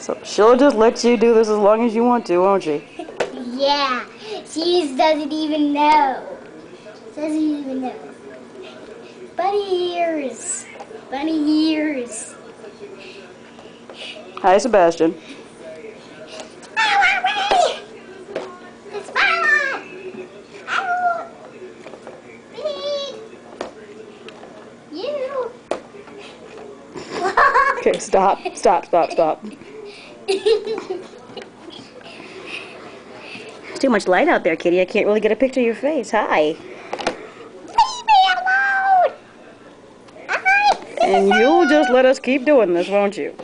So she'll just let you do this as long as you want to, won't she? Yeah, she doesn't even know. Doesn't even know. Bunny ears. Bunny ears. Hi, Sebastian. It's Violet! Ow! Big! You! Okay, stop. There's too much light out there, Kitty. I can't really get a picture of your face. Hi. Leave me alone! And you'll just let us keep doing this, won't you?